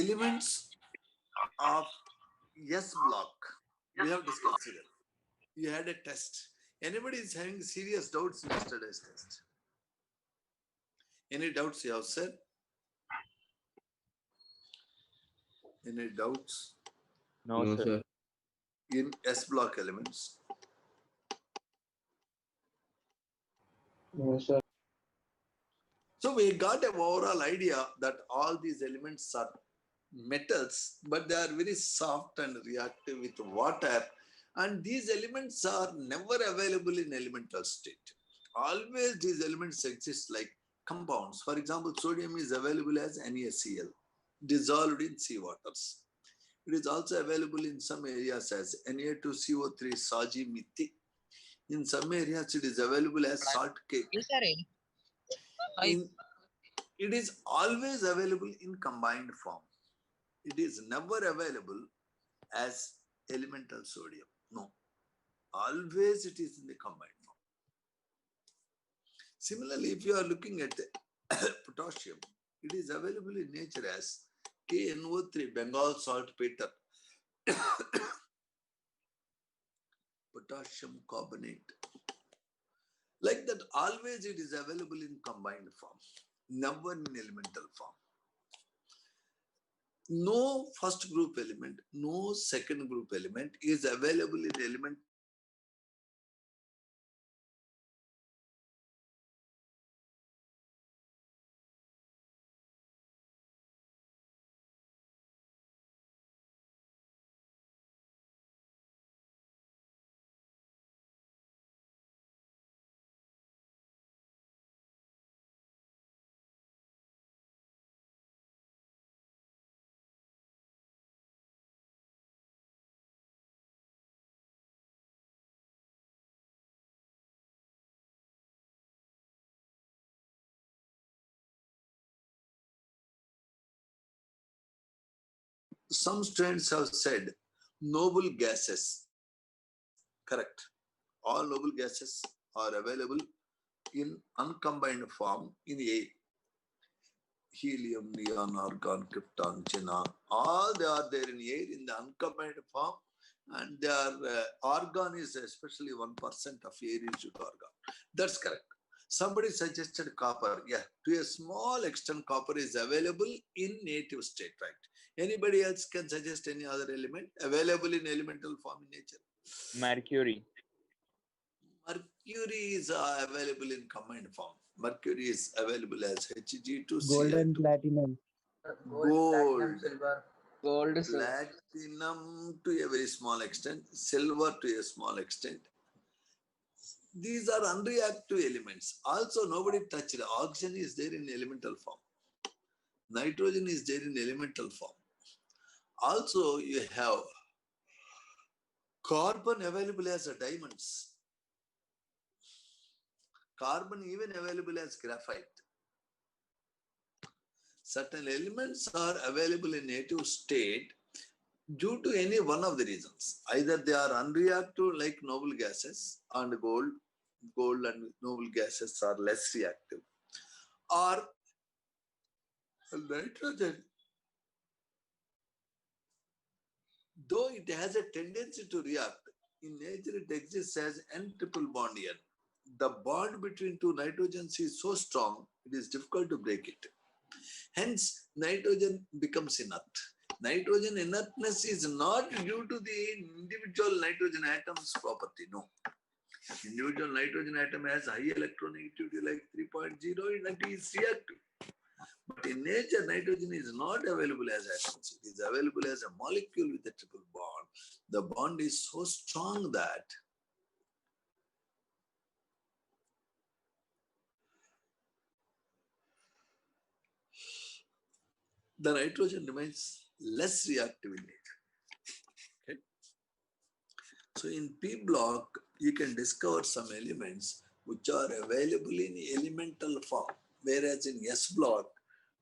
elements of S block. We have discussed it. You had a test. Anybody is having serious doubts in yesterday's test? Any doubts you have said? Any doubts No, No, sir. sir. in S block elements? No, sir. So we got an overall idea that all these elements are metals, but they are very soft and reactive with water. And these elements are never available in elemental state. Always these elements exist like compounds. For example, sodium is available as NaCl, dissolved in seawaters. It is also available in some areas as Na2CO3 Saji-Mithi. In some areas, it is available as salt cake. In, it is always available in combined form. It is never available as elemental sodium. No. Always it is in the combined form. Similarly, if you are looking at potassium, it is available in nature as KNO3, Bengal saltpeter. Potassium carbonate. Like that, always it is available in combined form, never in elemental form. No first group element, no second group element is available in elemental some students have said noble gases. Correct. All noble gases are available in uncombined form in air. Helium, neon, argon, krypton, xenon, all they are there in air in the uncombined form, and their argon is especially 1% of air is due to argon. That's correct. Somebody suggested copper. Yeah, to a small extent, copper is available in native state, right? Anybody else can suggest any other element available in elemental form in nature? Mercury. Mercury is available in combined form. Mercury is available as Gold and Hg2Cl2. platinum. Gold, Gold, sir. platinum to a very small extent, silver to a small extent. These are unreactive elements. Also, nobody touched it. Oxygen is there in elemental form. Nitrogen is there in elemental form. Also, you have carbon available as diamonds. Carbon even available as graphite. Certain elements are available in native state due to any one of the reasons. Either they are unreactive like noble gases and gold and noble gases are less reactive, or nitrogen, though it has a tendency to react, in nature it exists as N triple bond N. The bond between two nitrogens is so strong, it is difficult to break it. Hence, nitrogen becomes inert. Nitrogen inertness is not due to the individual nitrogen atom's property, no. Individual nitrogen atom has high electronegativity like 3.0 and it is reactive. But in nature, nitrogen is not available as atoms. It is available as a molecule with a triple bond. The bond is so strong that the nitrogen remains less reactive in nature. Okay. So in P block, you can discover some elements which are available in elemental form, whereas in S block,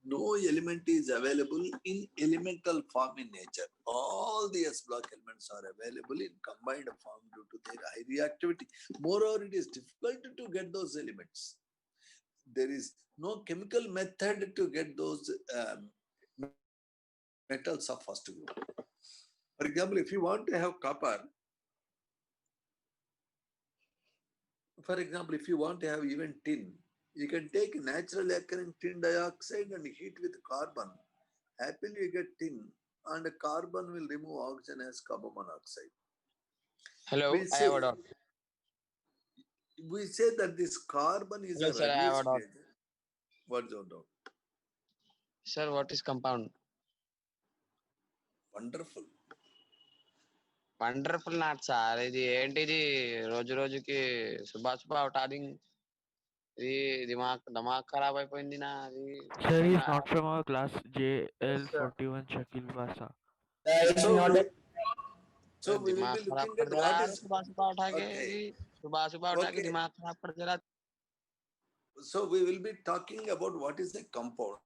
no element is available in elemental form in nature. All the S block elements are available in combined form due to their high reactivity. Moreover, it is difficult to get those elements. There is no chemical method to get those metals of first group. For example, if you want to have copper, for example, if you want to have even tin, you can take naturally occurring tin dioxide and heat with carbon. Happily you get tin, and carbon will remove oxygen as carbon monoxide. Hello, We I say, have a doubt. we say that this carbon is Hello, a sir, I have a reduced doubt. nature. What's your doubt? Sir, what is compound? Wonderful. Wonderful not sir. ఇది ఏంటిది? రోజు రోజుకి సుభాష్ టాదింగ్ ఇది దిమాగ్ ఖరాబ్ అయిపోయింది నా. అది Sir, he is not from our class. JL41 Shakil Basa. So we will be looking at what is Subhash ఉఠాకే okay. Subhash ఉఠాకే Okay. దిమాగ్ ఖరాబ్ కర్ దేలా. So we will be talking about what is a compound.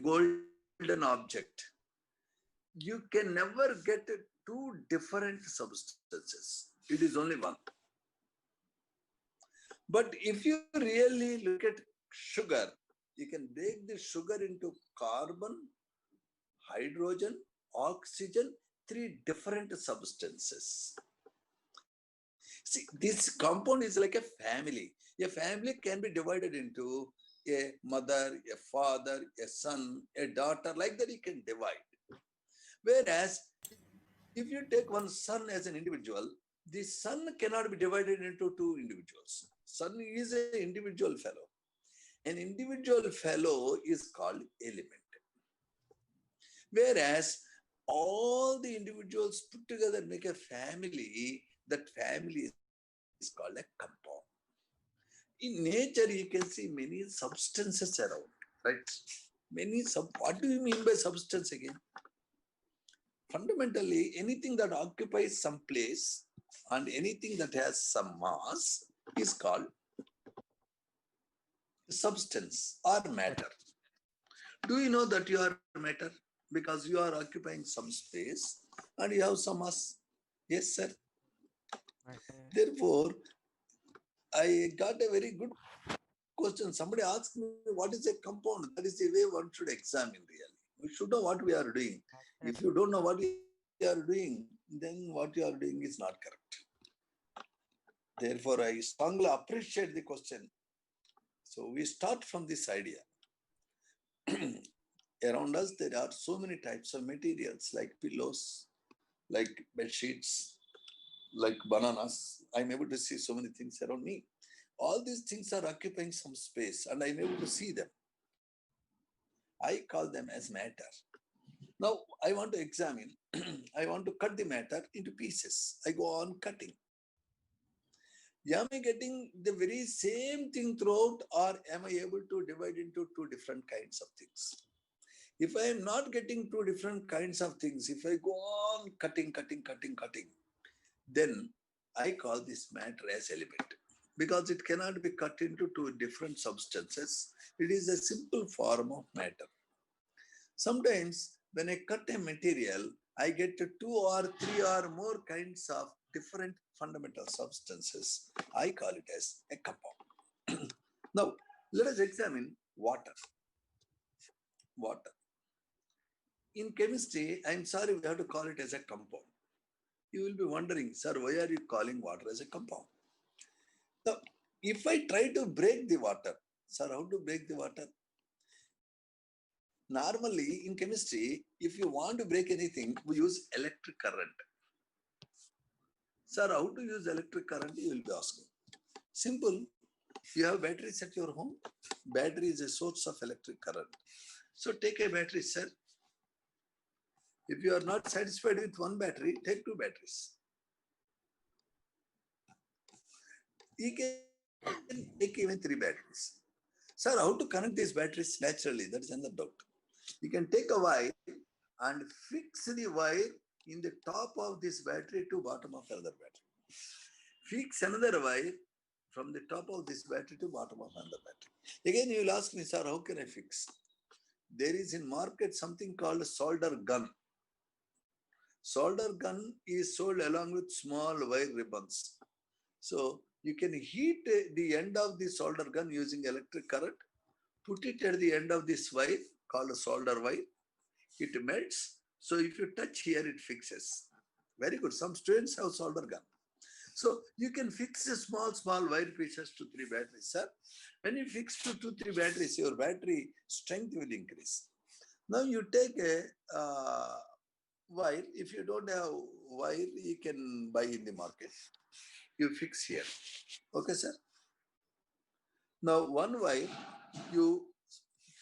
Golden object. You can never get two different substances. It is only one. But if you really look at sugar, you can break the sugar into carbon, hydrogen, oxygen, three different substances. See, this compound is like a family. A family can be divided into a mother, a father, a son, a daughter, like that you can divide. Whereas, if you take one son as an individual, the son cannot be divided into two individuals. Son is an individual fellow. An individual fellow is called element. Whereas, all the individuals put together make a family, that family is called a compound. In nature, you can see many substances around, right? What do you mean by substance again? Fundamentally, anything that occupies some place and anything that has some mass is called substance or matter. Do you know that you are matter? Because you are occupying some space and you have some mass. Yes, sir. Therefore, I got a very good question. Somebody asked me, what is a compound? That is the way one should examine really. We should know what we are doing. If you don't know what you are doing, then what you are doing is not correct. Therefore, I strongly appreciate the question. So we start from this idea. Around us, there are so many types of materials like pillows, like bed sheets, like bananas. I'm able to see so many things around me. All these things are occupying some space and I'm able to see them. I call them as matter. Now, I want to examine, I want to cut the matter into pieces. I go on cutting. Am I getting the very same thing throughout, or am I able to divide into two different kinds of things? If I am not getting two different kinds of things, if I go on cutting, then I call this matter as element, because it cannot be cut into two different substances. It is a simple form of matter. Sometimes when I cut a material, I get two or three or more kinds of different fundamental substances. I call it as a compound. Now, let us examine water. Water. In chemistry, I'm sorry, we have to call it as a compound. You will be wondering, sir, why are you calling water as a compound? Now, if I try to break the water, sir, how to break the water? Normally, in chemistry, if you want to break anything, we use electric current. Sir, how to use electric current, you will be asking. Simple. You have batteries at your home. Battery is a source of electric current. So take a battery, sir. If you are not satisfied with one battery, take two batteries. You can take even three batteries. Sir, how to connect these batteries naturally? That is another doubt. You can take a wire and fix the wire in the top of this battery to bottom of another battery. Fix another wire from the top of this battery to bottom of another battery. Again, you will ask me, sir, how can I fix? There is in market something called solder gun. Solder gun is sold along with small wire ribbons. So you can heat the end of the solder gun using electric current, put it at the end of this wire called a solder wire. It melts. So if you touch here, it fixes. Very good. Some students have solder gun. So you can fix the small wire pieces to three batteries, sir. When you fix to two, three batteries, your battery strength will increase. Now you take a wire. If you don't have wire, you can buy in the market. You fix here. Okay, sir. Now one wire you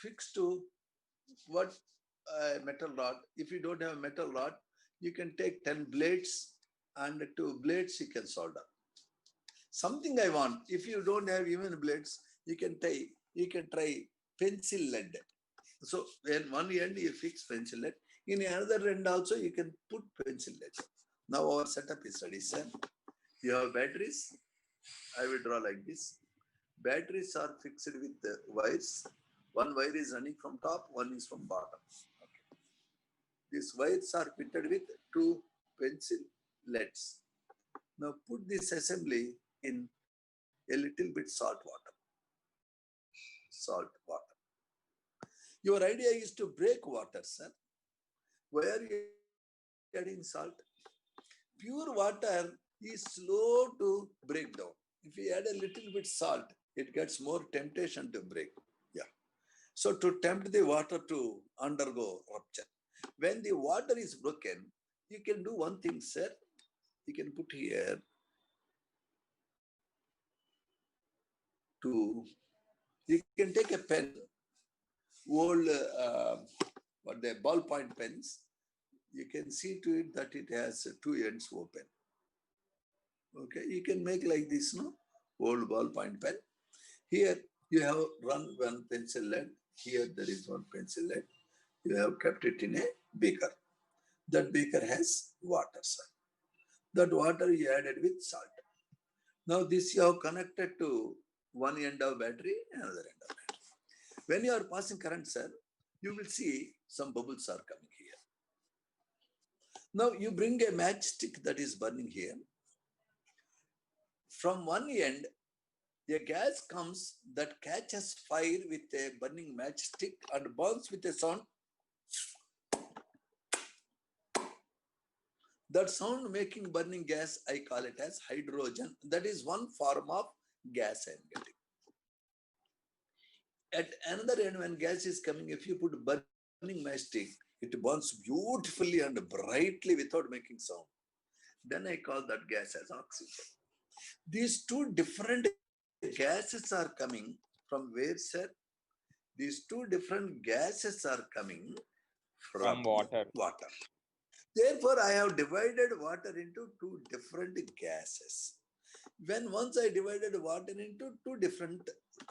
fix to what metal rod. If you don't have a metal rod, you can take 10 blades and 2 blades you can solder. Something I want. If you don't have even blades, you can try pencil lead. So in one end you fix pencil lead. In another end also you can put pencil lead. Now our setup is ready, sir. You have batteries. I will draw like this. Batteries are fixed with the wires. One wire is running from top, one is from bottom. Okay. These wires are fitted with two pencil leads. Now put this assembly in a little bit salt water. Salt water. Your idea is to break water, sir. Why are you adding salt? Pure water is slow to break down. If you add a little bit salt, it gets more temptation to break. Yeah. So to tempt the water to undergo rupture. When the water is broken, you can do one thing, sir. You can put here you can take a pen, old, what the ballpoint pens. You can see to it that it has two ends open. Okay, you can make like this, no? Old ballpoint pen. Here you have run one pencil lead. Here there is one pencil lead. You have kept it in a beaker. That beaker has water, sir. That water you added with salt. Now this you have connected to one end of battery, another end of battery. When you are passing current, sir, you will see some bubbles are coming here. Now you bring a matchstick that is burning here. From one end, a gas comes that catches fire with a burning matchstick and burns with a sound. That sound making burning gas, I call it as hydrogen. That is one form of gas I am getting. At another end, when gas is coming, if you put burning matchstick, it burns beautifully and brightly without making sound. Then I call that gas as oxygen. These two different gases are coming from where, sir? These two different gases are coming from water. Therefore, I have divided water into two different gases. When once I divided water into two different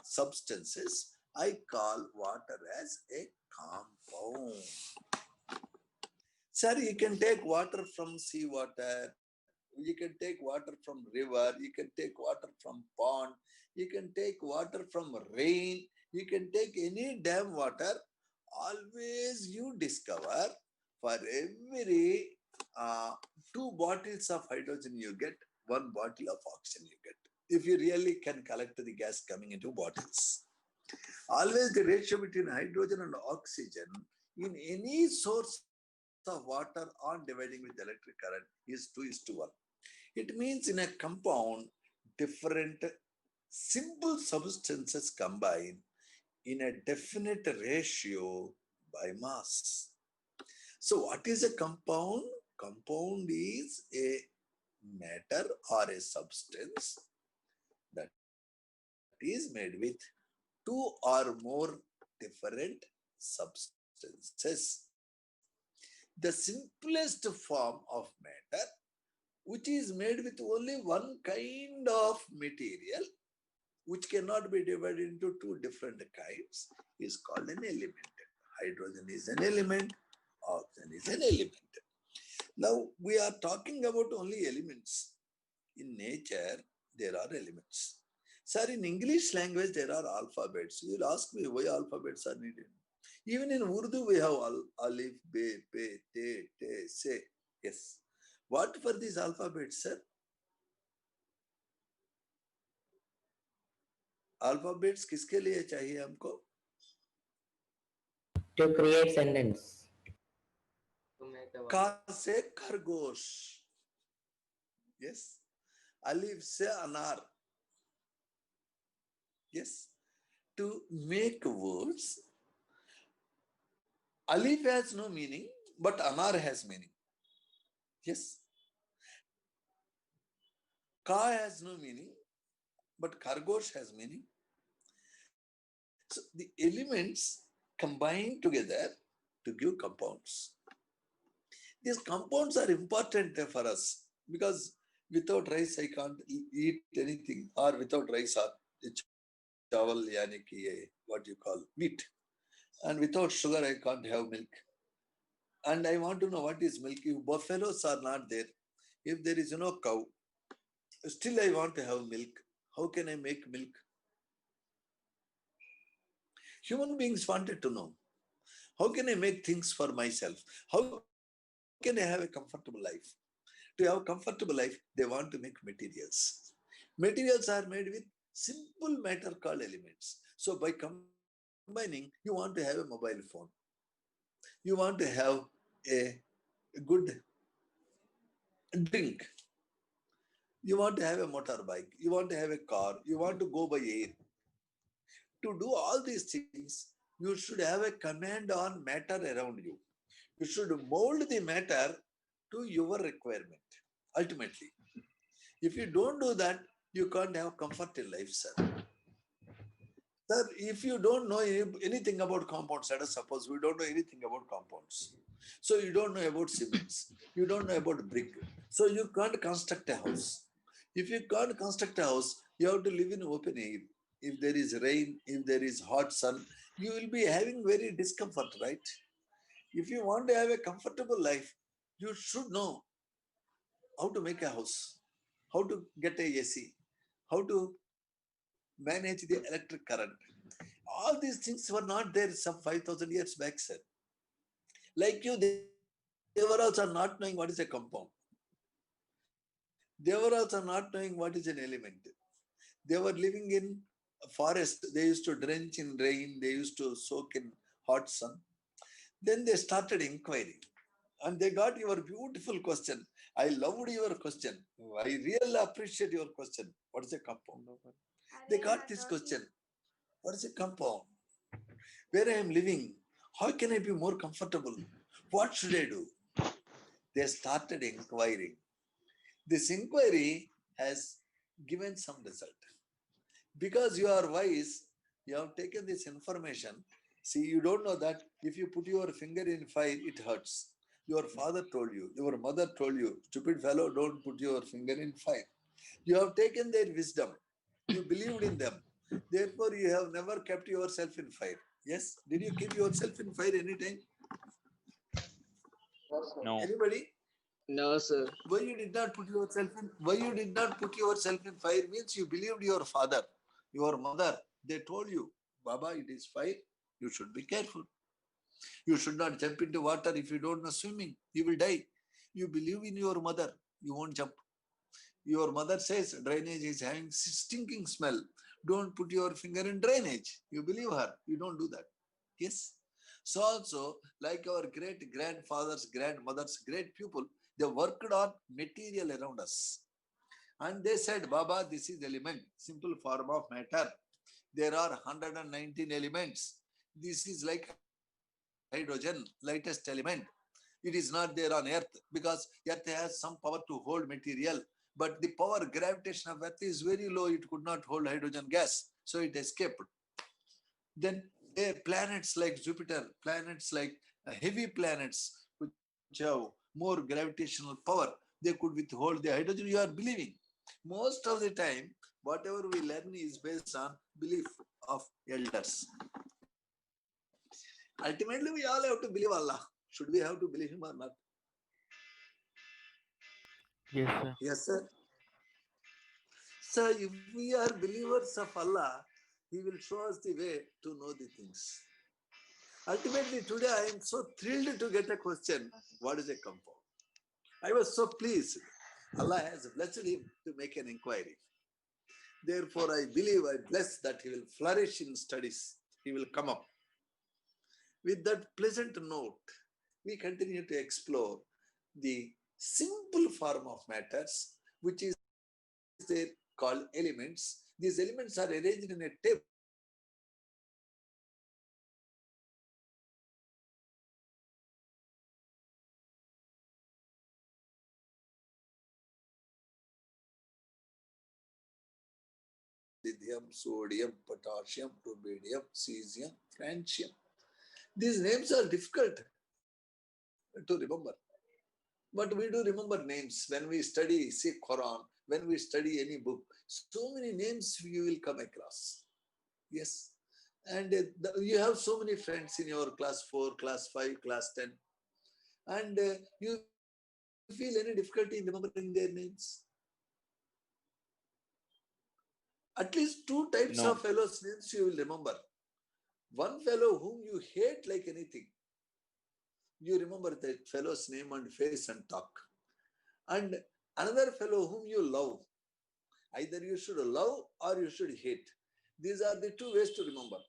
substances, I call water as a compound. Sir, you can take water from seawater, you can take water from river, you can take water from pond, you can take water from rain, you can take any dam water. Always you discover for every 2 bottles of hydrogen you get, 1 bottle of oxygen you get. If you really can collect the gas coming into bottles. Always the ratio between hydrogen and oxygen in any source of water on dividing with electric current is 2:1. It means in a compound, different simple substances combine in a definite ratio by mass. So what is a compound? Compound is a matter or a substance that is made with 2 or more different substances. substances. The simplest form of matter, which is made with only one kind of material, which cannot be divided into two different kinds, is called an element. Hydrogen is an element, oxygen is an element. Now, we are talking about only elements. In nature, there are elements. Sir, in English language, there are alphabets. You'll ask me why alphabets are needed. Even in Urdu, we have alif, be, pe, te, se. Yes. What for these alphabets, sir? Alphabets किसके लिए चाहिए हमको? To create sentence. का से खरगोश. Yes. Alif से अनार. Yes. To make words, alif has no meaning, but anar has meaning. Yes. Ka has no meaning, but khargosh has meaning. So the elements combine together to give compounds. These compounds are important for us because without rice I can't eat anything, or without rice or chawal, yani ki what you call wheat, and without sugar I can't have milk. And I want to know what is milk. If buffaloes are not there, if there is no cow, still I want to have milk. How can I make milk? Human beings wanted to know, how can I make things for myself? How can I have a comfortable life? To have a comfortable life, they want to make materials. Materials are made with simple matter called elements. So by combining, you want to have a mobile phone. You want to have a good drink. You want to have a motorbike. You want to have a car. You want to go by air. To do all these things, you should have a command on matter around you. You should mold the matter to your requirement, ultimately. If you don't do that, you can't have comfort in life, sir. Sir, if you don't know anything about compounds, let us suppose we don't know anything about compounds. So you don't know about cements, you don't know about brick. So you can't construct a house. If you can't construct a house, you have to live in open air. If there is rain, if there is hot sun, you will be having very discomfort, right? If you want to have a comfortable life, you should know how to make a house, how to get a AC, how to manage the electric current. All these things were not there some 5,000 years back, sir. Like you, they were also not knowing what is a compound. They were also not knowing what is an element. They were living in a forest. They used to drench in rain. They used to soak in hot sun. Then they started inquiring. And they got your beautiful question. I loved your question. I really appreciate your question. What is a compound? They got this question. What is a compound? Where I am living? How can I be more comfortable? What should I do? They started inquiring. This inquiry has given some result. Because you are wise, you have taken this information. See, you don't know that if you put your finger in fire, it hurts. Your father told you, your mother told you, stupid fellow, don't put your finger in fire. You have taken their wisdom. You believed in them. Therefore, you have never kept yourself in fire. Yes? Did you keep yourself in fire anytime? No. Anybody? No, sir. Why you did not put yourself in? Why you did not put yourself in fire means you believed your father, your mother. They told you, Baba, it is fire. You should be careful. You should not jump into water if you don't know swimming. You will die. You believe in your mother. You won't jump. Your mother says drainage is having stinking smell. Don't put your finger in drainage. You believe her. You don't do that. Yes. So also, like our great grandfathers, grandmothers, great people, they worked on material around us. And they said, Baba, this is element, simple form of matter. There are 119 elements. This is like hydrogen, lightest element. It is not there on earth because earth has some power to hold material, but the power gravitation of earth is very low. It could not hold hydrogen gas, so it escaped. Then Planets like Jupiter, planets like heavy planets, which have more gravitational power, they could withhold the hydrogen. You are believing. Most of the time, whatever we learn is based on belief of elders. Ultimately, we all have to believe Allah. Should we have to believe Him or not? Yes, sir. Yes, sir. So, if we are believers of Allah, He will show us the way to know the things. Ultimately, today I am so thrilled to get a question, what is a compound? I was so pleased. Allah has blessed him to make an inquiry. Therefore, I believe, I bless that he will flourish in studies. He will come up. With that pleasant note, we continue to explore the simple form of matters, which is there called elements. These elements are arranged in a table. Lithium, sodium, potassium, rubidium, cesium, francium. These names are difficult to remember. But we do remember names when we study, say, Quran, when we study any book. So many names you will come across. Yes. And you have so many friends in your class 4, class 5, class 10. And you feel any difficulty in remembering their names? At least 2 types No. of fellows' names you will remember. One fellow whom you hate like anything. You remember that fellow's name and face and talk. And another fellow whom you love. Either you should love or you should hate. These are the 2 ways to remember.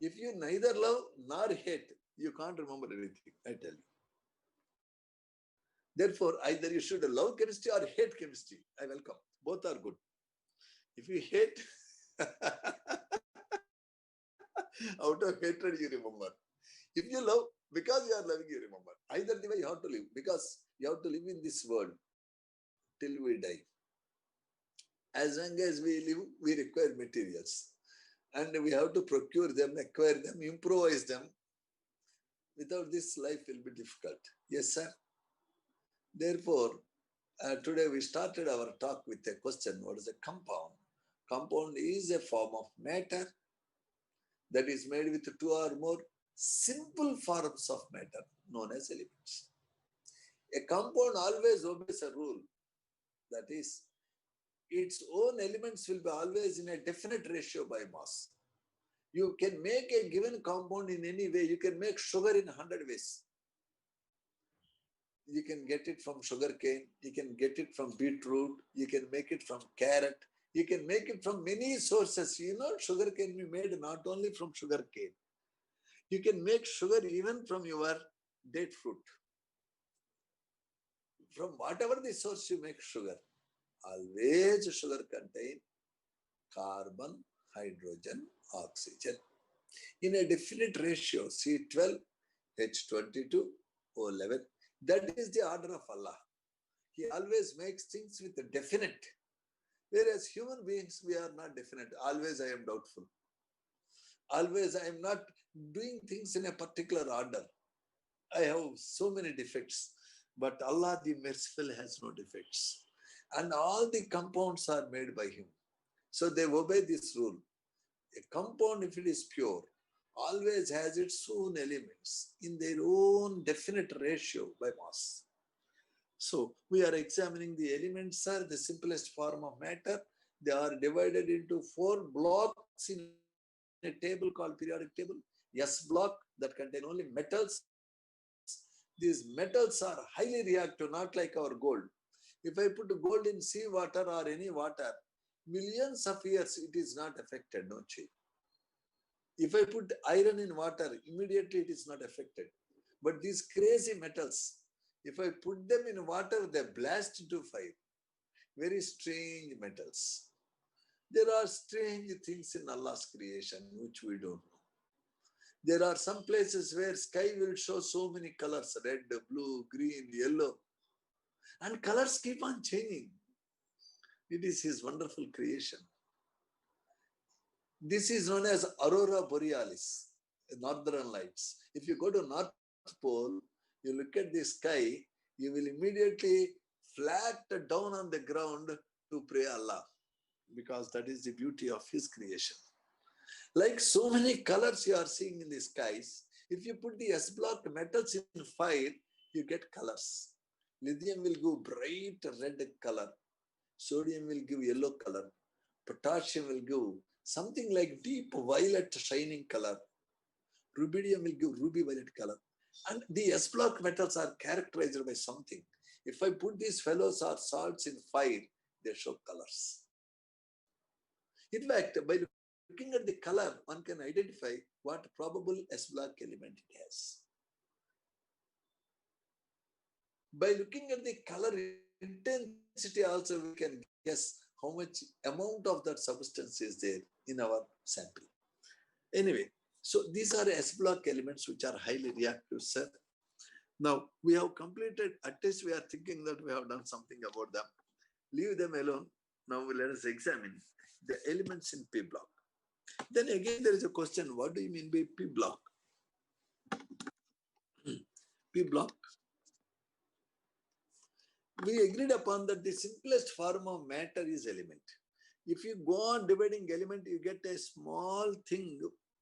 If you neither love nor hate, you can't remember anything, I tell you. Therefore, either you should love chemistry or hate chemistry. I welcome. Both are good. If you hate, out of hatred, you remember. If you love, because you are loving, you remember. Either the way you have to live, because you have to live in this world till we die. As long as we live, we require materials. And we have to procure them, acquire them, improvise them. Without this, life will be difficult. Yes, sir? Therefore, today we started our talk with a question, what is a compound? Compound is a form of matter that is made with 2 or more simple forms of matter known as elements. A compound always obeys a rule, that is, its own elements will be always in a definite ratio by mass. You can make a given compound in any way. You can make sugar in 100 ways. You can get it from sugar cane, you can get it from beetroot, you can make it from carrot, you can make it from many sources. You know, sugar can be made not only from sugar cane. You can make sugar even from your date fruit. From whatever the source you make sugar, always sugar contain carbon, hydrogen, oxygen in a definite ratio, C12, H22, O11. That is the order of Allah. He always makes things with a definite. Whereas human beings, we are not definite. Always I am doubtful. Always I am not doing things in a particular order. I have so many defects. But Allah the Merciful has no defects. And all the compounds are made by Him. So they obey this rule. A compound, if it is pure, always has its own elements in their own definite ratio by mass. So we are examining the elements are the simplest form of matter. They are divided into 4 blocks in a table called periodic table. S block that contain only metals. These metals are highly reactive, not like our gold. If I put gold in sea water or any water, millions of years it is not affected, no change. If I put iron in water, immediately it is not affected. But these crazy metals, if I put them in water, they blast into fire. Very strange metals. There are strange things in Allah's creation which we don't know. There are some places where sky will show so many colors, red, blue, green, yellow. And colors keep on changing. It is His wonderful creation. This is known as Aurora Borealis. northern lights. If you go to North Pole, you look at the sky, you will immediately flat down on the ground to pray Allah, because that is the beauty of His creation. Like so many colors you are seeing in the skies, if you put the S block metals in fire, you get colors. Lithium will give bright red color. Sodium will give yellow color. Potassium will give something like deep violet shining color. Rubidium will give ruby violet color. And the S block metals are characterized by something. If I put these fellows or salts in fire, they show colors. In fact, by looking at the color, one can identify what probable S block element it has. By looking at the color intensity also, we can guess how much amount of that substance is there in our sample. Anyway, so these are S block elements which are highly reactive, sir. Now, we have completed, at least we are thinking that we have done something about them. Leave them alone. Now, let us examine the elements in P block. Then again, there is a question, what do you mean by P block? P block. We agreed upon that the simplest form of matter is element. If you go on dividing element, you get a small thing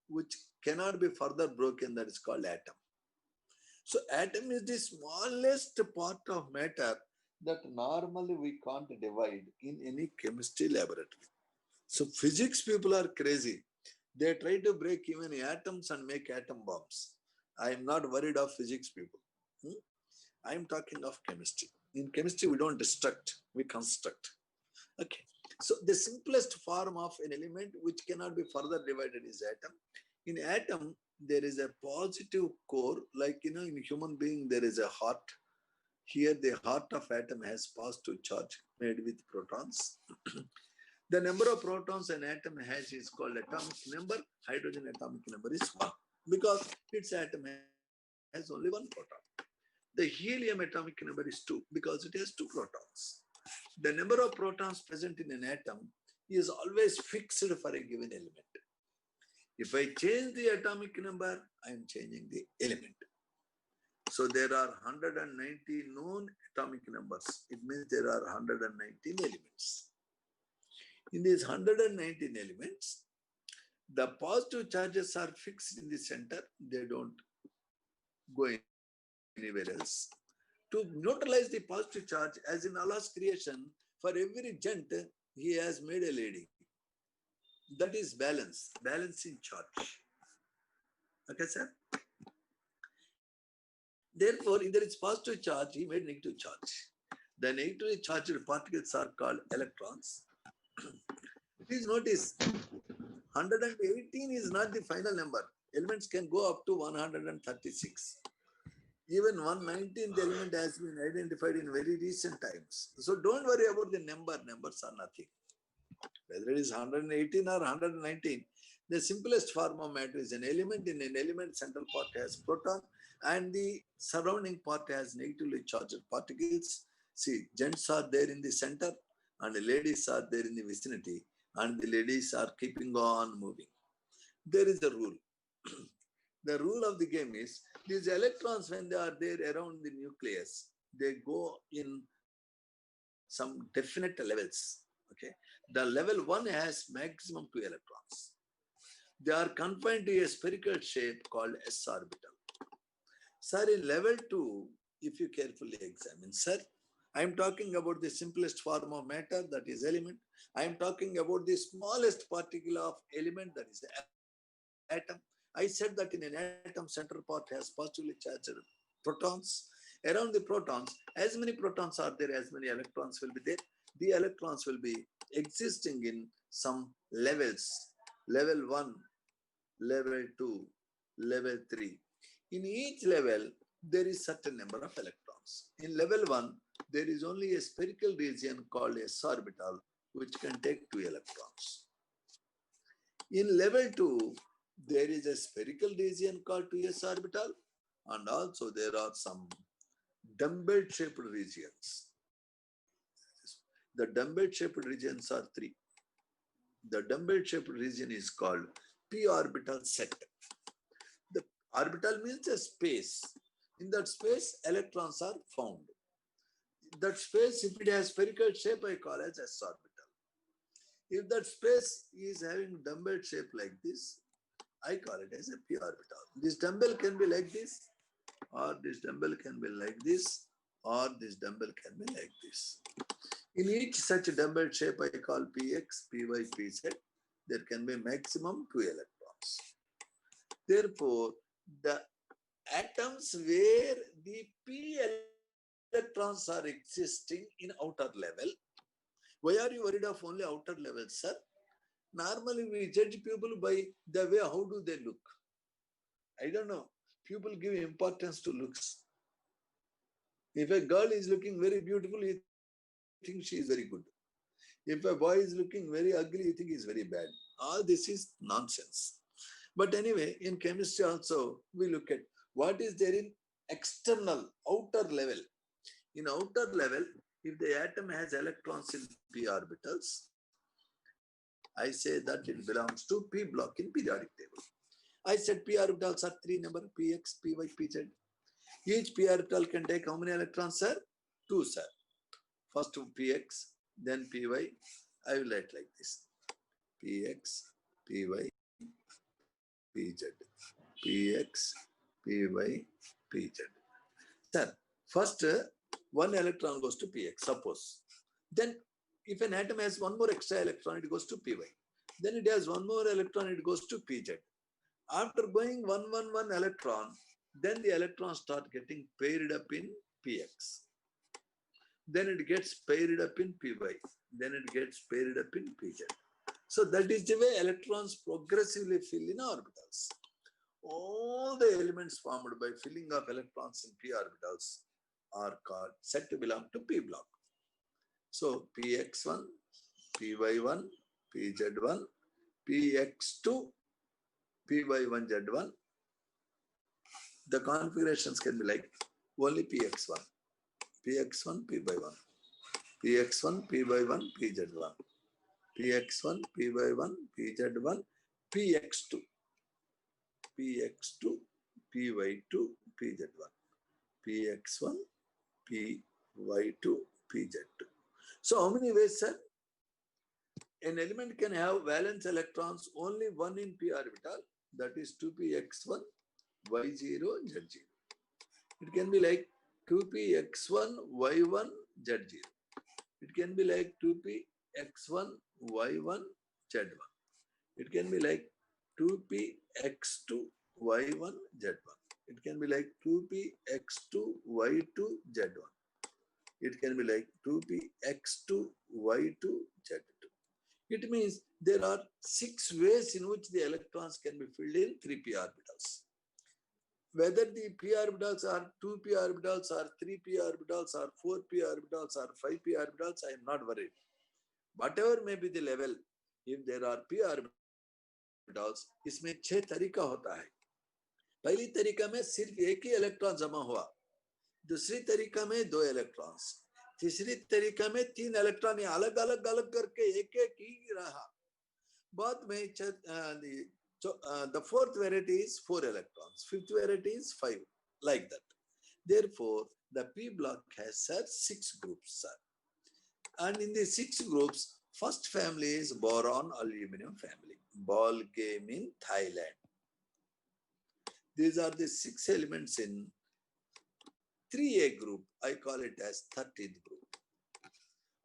which cannot be further broken, that is called atom. So atom is the smallest part of matter that normally we can't divide in any chemistry laboratory. So physics people are crazy. They try to break even atoms and make atom bombs. I am not worried of physics people. I am talking of chemistry. In chemistry, we don't destruct, we construct. Okay. So the simplest form of an element which cannot be further divided is atom. In atom, there is a positive core, like in human being, there is a heart. Here, the heart of atom has positive charge made with protons. The number of protons an atom has is called atomic number. Hydrogen atomic number is 1 because its atom has only 1 proton. The helium atomic number is 2 because it has 2 protons. The number of protons present in an atom is always fixed for a given element. If I change the atomic number, I am changing the element. So there are 190 known atomic numbers. It means there are 119 elements. In these 119 elements, the positive charges are fixed in the center. They don't go anywhere else. To neutralize the positive charge, as in Allah's creation, for every gent, He has made a lady. That is balance, balancing charge. Okay, sir? Therefore, if there is positive charge, He made negative charge. The negatively charged particles are called electrons. Please notice, 118 is not the final number. Elements can go up to 136. Even 119th element has been identified in very recent times. So don't worry about the number. Numbers are nothing. Whether it is 118 or 119, the simplest form of matter is an element. In an element, central part has proton and the surrounding part has negatively charged particles. See, gents are there in the center and the ladies are there in the vicinity and the ladies are keeping on moving. There is a rule. The rule of the game is these electrons, when they are there around the nucleus, they go in some definite levels. Okay, the level 1 has maximum 2 electrons. They are confined to a spherical shape called s orbital. Sir, in level 2, if you carefully examine, sir, I am talking about the simplest form of matter, that is element. I am talking about the smallest particle of element, that is the atom. I said that in an atom, central part has positively charged protons. Around the protons, as many protons are there, as many electrons will be there. The electrons will be existing in some levels. Level 1, level 2, level 3. In each level, there is certain number of electrons. In level 1, there is only a spherical region called s orbital, which can take 2 electrons. In level 2, there is a spherical region called 2s orbital, and also there are some dumbbell-shaped regions. The dumbbell-shaped regions are 3. The dumbbell-shaped region is called p orbital set. Orbital means a space. In that space, electrons are found. That space, if it has spherical shape, I call it as orbital. If that space is having dumbbell shape like this, I call it as a p orbital. This dumbbell can be like this, or this dumbbell can be like this, or this dumbbell can be like this. In each such dumbbell shape, I call px, py, pz. There can be maximum 2 electrons. Therefore, the atoms where the p electrons are existing in outer level. Why are you worried of only outer level, sir? Normally, we judge people by the way, how do they look? I don't know. People give importance to looks. If a girl is looking very beautiful, you think she is very good. If a boy is looking very ugly, you think he is very bad. All this is nonsense. But anyway, in chemistry also, we look at what is there in external, outer level. In outer level, if the atom has electrons in p orbitals, I say that it belongs to p block in periodic table. I said p orbitals are 3 number, px, py, pz. Each p orbital can take how many electrons, sir? 2, sir. First px, then py. I will write like this: px, py, pz, px, py, pz. Sir, first 1 electron goes to px, suppose. Then if an atom has 1 more extra electron, it goes to py. Then it has 1 more electron, it goes to pz. After going 1, 1, 1 electron, then the electrons start getting paired up in px. Then it gets paired up in py. Then it gets paired up in pz. So that is the way electrons progressively fill in orbitals. All the elements formed by filling of electrons in p orbitals are called said to belong to p block. So px1, py1, pz1, px2, py1z1. The configurations can be like only px1, px1, py1, px1, py1, pz1, px1, py1, pz1, px2, px2, py2, pz1, px1, py2, pz2. So how many ways, sir? An element can have valence electrons only 1 in p orbital, that is 2px1, y0, z0. It can be like 2px1, y1, z0. It can be like 2px1, y1, z1. It can be like 2px2, y1, z1. It can be like 2px2, y2, z1. It can be like 2px2, y2, z2. It means there are 6 ways in which the electrons can be filled in 3p orbitals. Whether the p orbitals are 2p orbitals or 3p orbitals or 4p orbitals or 5p orbitals, I am not worried. Whatever may be the level, if there are p orbitals, इसमें 6 तरीका होता है. पहली तरीका में सिर्फ एक ही electron जमा हुआ, दूसरी तरीका में 2 इलेक्ट्रॉन्स, तीसरी तरीका में 3 इलेक्ट्रॉन अलग अलग अलग करके एक एक ही रहा. बाद में the 4th variety is 4 electrons, 5th variety is 5, like that. Therefore, the p block has, sir, 6 groups, sir. And in the 6 groups, first family is boron aluminum family, ball game in Thailand. These are the 6 elements in 3a group. I call it as 13th group.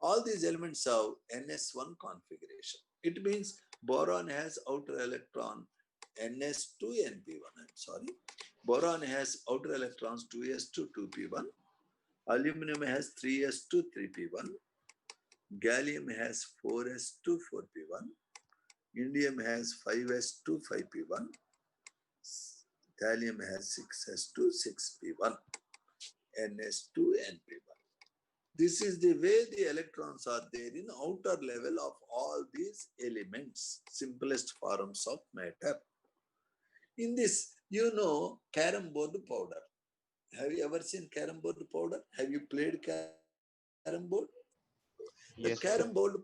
All these elements have ns1 configuration. It means boron has outer electron ns2 np1. I'm sorry. Boron has outer electrons 2s2 2p1. Aluminum has 3s2 3p1. Gallium has 4s2 4p1. Indium has 5s2 5p1. Thallium has 6s2 6p1. ns2 np1. This is the way the electrons are there in outer level of all these elements, simplest forms of matter. In this, you know, carom board powder. Have you ever seen carom board powder? Have you played carom board? The Yes, carom board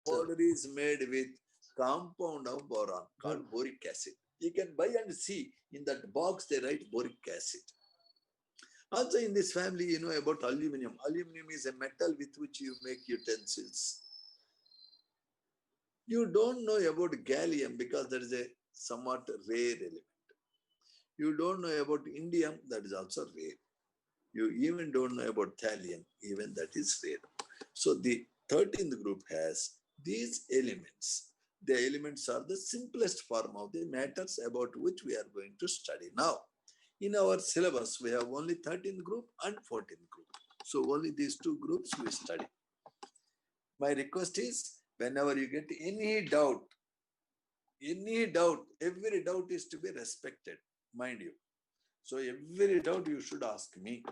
powder is made with compound of boron called boric acid. You can buy and see in that box they write boric acid. Also in this family, you know about aluminum. Aluminum is a metal with which you make utensils. You don't know about gallium because that is a somewhat rare element. You don't know about indium, that is also rare. You even don't know about thallium, even that is rare. So the 13th group has these elements. The elements are the simplest form of the matters about which we are going to study now. In our syllabus, we have only 13th group and 14th group. So only these two groups we study. My request is, whenever you get any doubt, every doubt is to be respected, mind you. So every doubt you should ask me.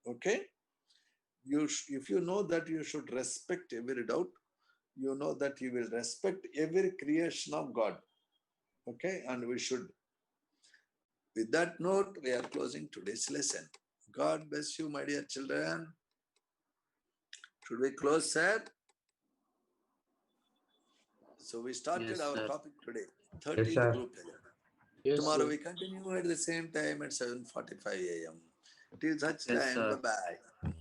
Okay? If you know that you should respect every doubt, you know that you will respect every creation of God. Okay? And we should. With that note, we are closing today's lesson. God bless you, my dear children. Should we close, sir? So we started Yes, our sir. topic today, Yes, 13th sir. group. Yes, Tomorrow sir. we continue at the same time at 7:45 a.m. Till such Yes, time, sir. bye-bye.